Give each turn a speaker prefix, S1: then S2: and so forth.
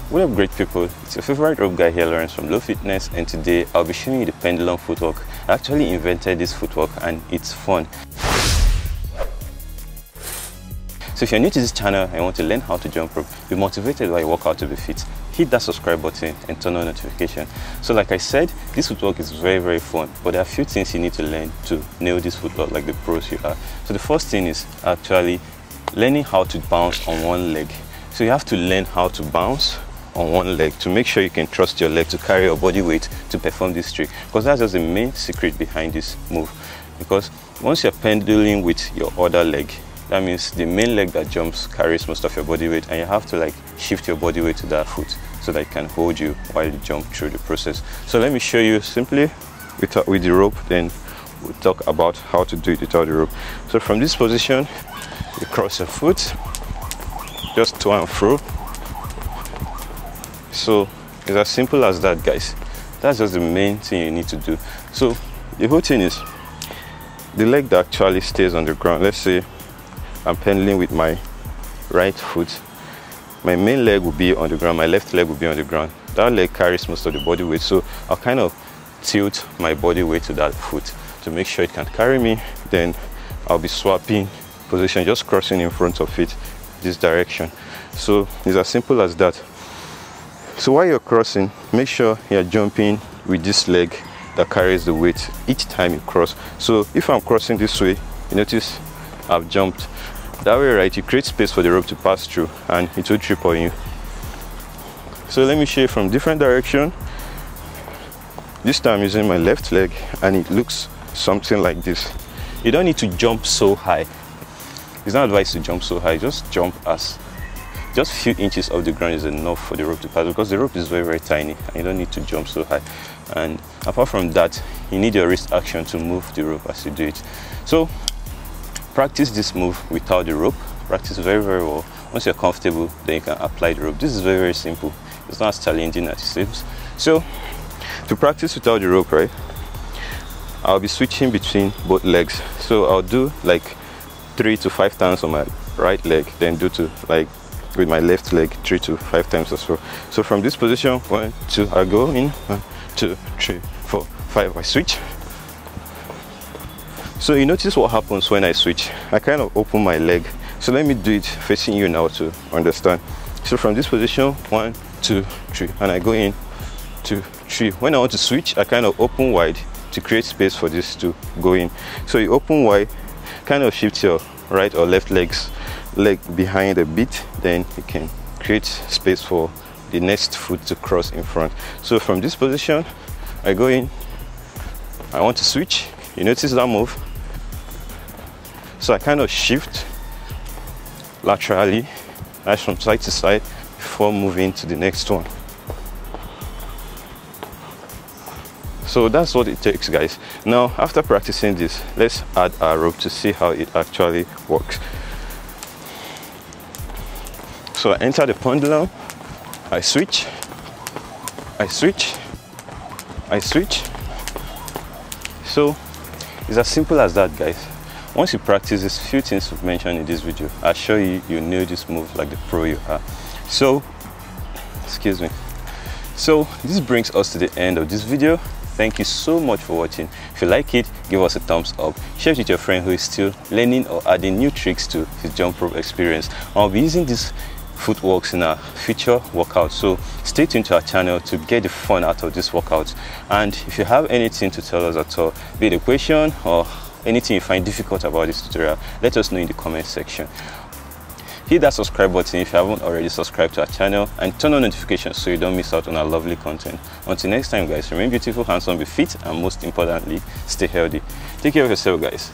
S1: What up great people, it's your favorite rope guy here, Lawrence from LOfitnez, and today I'll be showing you the pendulum footwork. I actually invented this footwork and it's fun. So if you're new to this channel and want to learn how to jump rope, be motivated while you work out to be fit, hit that subscribe button and turn on notification. So like I said, this footwork is very fun, but there are a few things you need to learn to nail this footwork like the pros you are. So the first thing is actually learning how to bounce on one leg. So you have to learn how to bounce on one leg to make sure you can trust your leg to carry your body weight to perform this trick, because that's just the main secret behind this move. Because once you're pendulating with your other leg, that means the main leg that jumps carries most of your body weight, and you have to like shift your body weight to that foot so that it can hold you while you jump through the process. So let me show you simply with the rope, then we'll talk about how to do it without the rope. So from this position, you cross your foot, just to and fro. So it's as simple as that, guys. That's just the main thing you need to do. So the whole thing is the leg that actually stays on the ground. Let's say I'm pendulating with my right foot. My main leg will be on the ground, my left leg will be on the ground. That leg carries most of the body weight, so I'll kind of tilt my body weight to that foot to make sure it can carry me. Then I'll be swapping position, just crossing in front of it this direction. So it's as simple as that. So while you're crossing, make sure you're jumping with this leg that carries the weight each time you cross. So if I'm crossing this way, you notice I've jumped that way, right? You create space for the rope to pass through and it will trip on you. So let me show you from different direction. This time I'm using my left leg and it looks something like this. You don't need to jump so high. It's not advised to jump so high, just jump as just a few inches off the ground is enough for the rope to pass, because the rope is very tiny and you don't need to jump so high. And apart from that, you need your wrist action to move the rope as you do it. So practice this move without the rope. Practice very well. Once you're comfortable, then you can apply the rope. This is very simple. It's not as challenging as it seems. So to practice without the rope, right, I'll be switching between both legs. So I'll do like 3 to 5 times on my right leg, then do to like with my left leg 3 to 5 times as well. So from this position, 1, 2, I go in, 1, 2, 3, 4, 5, I switch. So you notice what happens when I switch. I kind of open my leg. So let me do it facing you now to understand. So from this position, 1, 2, 3, and I go in, 2, 3. When I want to switch, I kind of open wide to create space for this to go in. So you open wide, kind of shift your right or left leg behind a bit, then you can create space for the next foot to cross in front. So from this position, I go in, I want to switch. You notice that move? So I kind of shift laterally, that's from side to side, before moving to the next one. So that's what it takes, guys. Now after practicing this, let's add our rope to see how it actually works. So I enter the pendulum, I switch, I switch, I switch. So it's as simple as that, guys. Once you practice these few things we've mentioned in this video, I'll show you nail this move like the pro you are. So excuse me. So this brings us to the end of this video. Thank you so much for watching. If you like it, give us a thumbs up. Share it with your friend who is still learning or adding new tricks to his jump rope experience. I'll be using these footworks in our future workout, so stay tuned to our channel to get the fun out of this workout. And if you have anything to tell us at all, be it a question or anything you find difficult about this tutorial, let us know in the comment section. Hit that subscribe button if you haven't already subscribed to our channel, and turn on notifications so you don't miss out on our lovely content. Until next time, guys, remain beautiful, handsome, be fit, and most importantly, stay healthy. Take care of yourself, guys.